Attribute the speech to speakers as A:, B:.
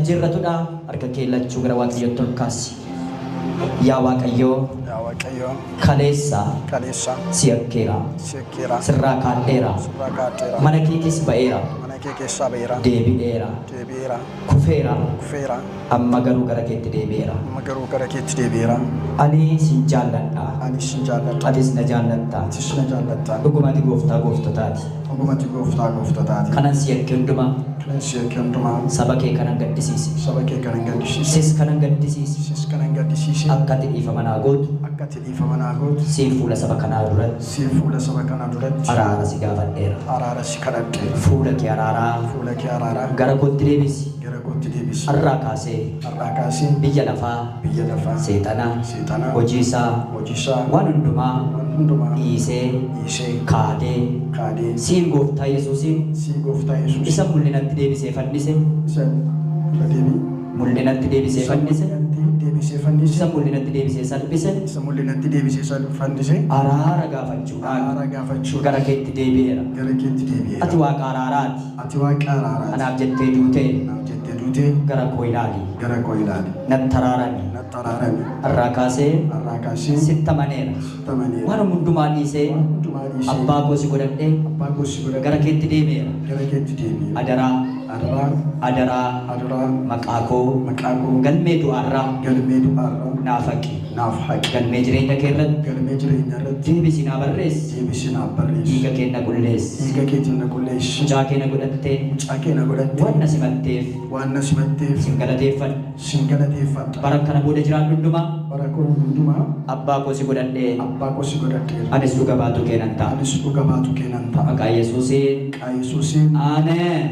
A: Jirratudha harka keellachuu gara waaqayyoon tolkaasi. Yaa waaqayyoo kaleessa si'akkeera sirraa kaadheera mana keetis ba'eera deebi'eera kufeera amma garuu gara keetti deebi'eera. Ani sin jaalladha atis na jaallatta dhugumatti gooftaa gooftotaati kanan si'akke hundumaa saba kee kanan gaddisiisi sis kanan gaddisiisi akka ati dhiifama naa gootu siin fuula saba kanaa duratti araara si gaafadheera fuula kee araaraa gara kootti deebisi har'aa kaasee biyya lafaa seexanaa hojii isaa waan hundumaa dhiisee kaadee siin gooftaa Yesuusiin isa mul'inatti deebisee fannise mul'inatti deebisee fannise isa mul'inatti deebisee salphise araara gaafachuudhaan gara keetti deebi'eera. Ati waaqa araaraati anaaf jettee duutee gara koo ilaali natti araarami har'aa kaasee sitti amaneera waan hundumaa dhiisee abbaa koo si godhadhee gara keetti deebi'eera. Adaraa maqaa koo galmee du'aarraa naaf haqi galmee jireenya kee irratti deebisi naa barreessi dhiiga kee na qulleessi mucaa kee na godhattee waan na simatteef sin galateeffadha bara kana booda jiraadhu hundumaa abbaa koo si godhadhee anis dhuga baatu kee nan ta'a maqaa Yesuusiin ameen.